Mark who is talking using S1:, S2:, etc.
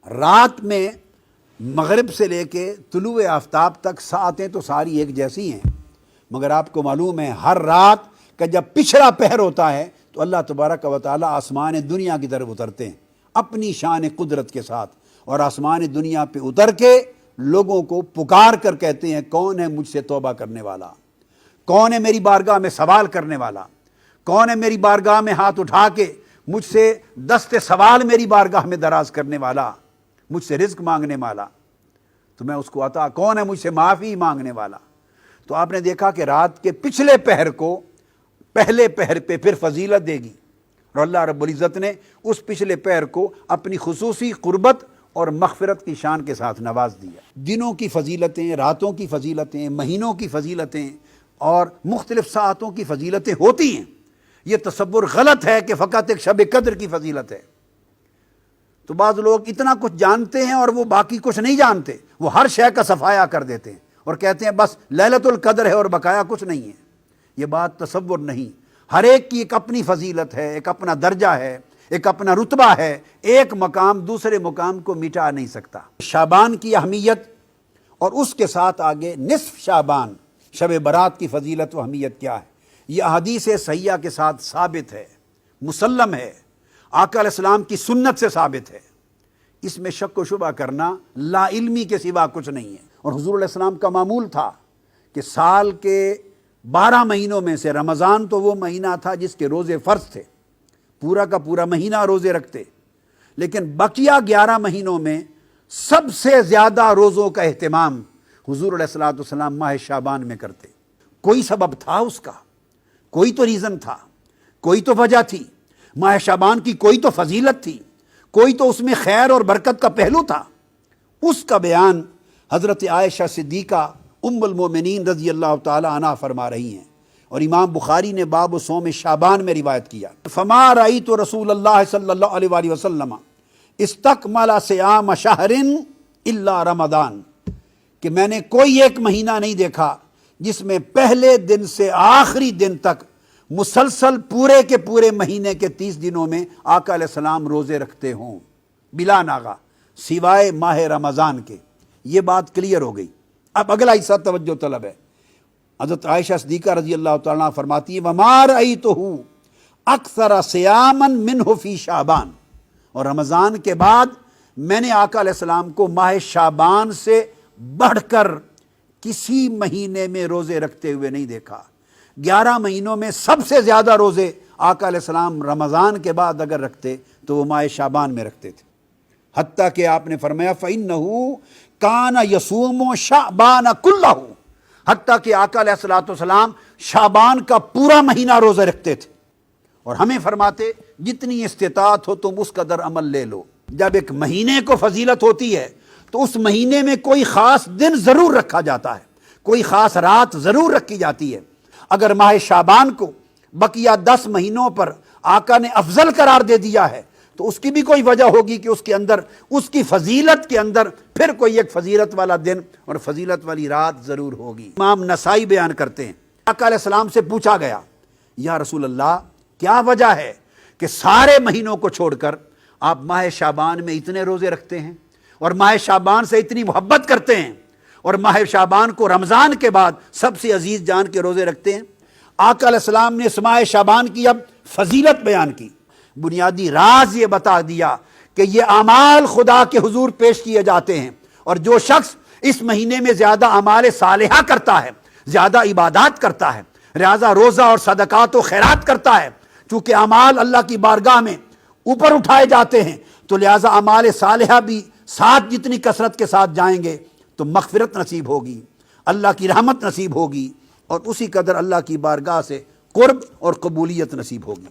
S1: رات میں مغرب سے لے کے طلوع آفتاب تک ساعتیں تو ساری ایک جیسی ہیں، مگر آپ کو معلوم ہے ہر رات کا جب پچھلا پہر ہوتا ہے تو اللہ تبارک و تعالیٰ آسمان دنیا کی طرف اترتے ہیں اپنی شان قدرت کے ساتھ، اور آسمان دنیا پہ اتر کے لوگوں کو پکار کر کہتے ہیں کون ہے مجھ سے توبہ کرنے والا، کون ہے میری بارگاہ میں سوال کرنے والا، کون ہے میری بارگاہ میں ہاتھ اٹھا کے مجھ سے دست سوال میری بارگاہ میں دراز کرنے والا، مجھ سے رزق مانگنے والا، تو میں اس کو عطا، کون ہے مجھ سے معافی مانگنے والا۔ تو آپ نے دیکھا کہ رات کے پچھلے پہر کو پہلے پہر پہ پھر فضیلت دے گی، اور اللہ رب العزت نے اس پچھلے پہر کو اپنی خصوصی قربت اور مغفرت کی شان کے ساتھ نواز دیا۔ دنوں کی فضیلتیں، راتوں کی فضیلتیں، مہینوں کی فضیلتیں اور مختلف ساعتوں کی فضیلتیں ہوتی ہیں، یہ تصور غلط ہے کہ فقط ایک شب قدر کی فضیلت ہے۔ تو بعض لوگ اتنا کچھ جانتے ہیں اور وہ باقی کچھ نہیں جانتے، وہ ہر شے کا صفایا کر دیتے ہیں اور کہتے ہیں بس لیلۃ القدر ہے اور بقایا کچھ نہیں ہے۔ یہ بات تصور نہیں، ہر ایک کی ایک اپنی فضیلت ہے، ایک اپنا درجہ ہے، ایک اپنا رتبہ ہے، ایک مقام دوسرے مقام کو مٹا نہیں سکتا۔ شعبان کی اہمیت اور اس کے ساتھ آگے نصف شعبان شب برات کی فضیلت و اہمیت کیا ہے، یہ احادیث صحیحہ کے ساتھ ثابت ہے، مسلم ہے، آقا علیہ السلام کی سنت سے ثابت ہے، اس میں شک و شبہ کرنا لا علمی کے سوا کچھ نہیں ہے۔ اور حضور علیہ السلام کا معمول تھا کہ سال کے 12 مہینوں میں سے رمضان تو وہ مہینہ تھا جس کے روزے فرض تھے، پورا کا پورا مہینہ روزے رکھتے، لیکن بقیہ 11 مہینوں میں سب سے زیادہ روزوں کا اہتمام حضور علیہ السلام ماہ شعبان میں کرتے۔ کوئی سبب تھا اس کا، کوئی تو ریزن تھا، کوئی تو وجہ تھی، ماہ شعبان کی کوئی تو فضیلت تھی، کوئی تو اس میں خیر اور برکت کا پہلو تھا۔ اس کا بیان حضرت عائشہ صدیقہ ام المومنین رضی اللہ تعالی عنہ فرما رہی ہیں، اور امام بخاری نے باب صوم شعبان میں روایت کیا، فما رأیت رسول اللہ صلی اللہ علیہ وآلہ وسلم استکمل صیام شہر الا رمضان، کہ میں نے کوئی ایک مہینہ نہیں دیکھا جس میں پہلے دن سے آخری دن تک مسلسل پورے کے پورے مہینے کے 30 دنوں میں آقا علیہ السلام روزے رکھتے ہوں بلا ناغہ، سوائے ماہ رمضان کے۔ یہ بات کلیئر ہو گئی۔ اب اگلا حصہ توجہ طلب ہے۔ حضرت عائشہ صدیقہ رضی اللہ تعالیٰ عنہ فرماتی ہے وَمَا رَأَيْتُهُ أَكْثَرَ صِيَامًا مِنْهُ فِي شعبان، اور رمضان کے بعد میں نے آقا علیہ السلام کو ماہ شعبان سے بڑھ کر کسی مہینے میں روزے رکھتے ہوئے نہیں دیکھا۔ 11 مہینوں میں سب سے زیادہ روزے آقا علیہ السلام رمضان کے بعد اگر رکھتے تو وہ ماہ شعبان میں رکھتے تھے، حتیٰ کہ آپ نے فرمایا فَإِنَّهُ کان یصوم شعبان کلہ، حتیٰ کہ آقا علیہ السلام شعبان کا پورا مہینہ روزہ رکھتے تھے، اور ہمیں فرماتے جتنی استطاعت ہو تم اس قدر عمل لے لو۔ جب ایک مہینے کو فضیلت ہوتی ہے تو اس مہینے میں کوئی خاص دن ضرور رکھا جاتا ہے، کوئی خاص رات ضرور رکھی جاتی ہے۔ اگر ماہ شعبان کو بقیہ 10 مہینوں پر آقا نے افضل قرار دے دیا ہے تو اس کی بھی کوئی وجہ ہوگی کہ اس کے اندر، اس کی فضیلت کے اندر پھر کوئی ایک فضیلت والا دن اور فضیلت والی رات ضرور ہوگی۔ امام نسائی بیان کرتے ہیں آقا علیہ السلام سے پوچھا گیا یا رسول اللہ کیا وجہ ہے کہ سارے مہینوں کو چھوڑ کر آپ ماہ شعبان میں اتنے روزے رکھتے ہیں اور ماہ شعبان سے اتنی محبت کرتے ہیں اور ماہ شعبان کو رمضان کے بعد سب سے عزیز جان کے روزے رکھتے ہیں؟ آقا علیہ السلام نے اس ماہ شعبان کی اب فضیلت بیان کی، بنیادی راز یہ بتا دیا کہ یہ اعمال خدا کے حضور پیش کیے جاتے ہیں، اور جو شخص اس مہینے میں زیادہ اعمال صالحہ کرتا ہے، زیادہ عبادات کرتا ہے، لہذا روزہ اور صدقات و خیرات کرتا ہے، چونکہ اعمال اللہ کی بارگاہ میں اوپر اٹھائے جاتے ہیں تو لہذا اعمال صالحہ بھی ساتھ جتنی کثرت کے ساتھ جائیں گے تو مغفرت نصیب ہوگی، اللہ کی رحمت نصیب ہوگی، اور اسی قدر اللہ کی بارگاہ سے قرب اور قبولیت نصیب ہوگی۔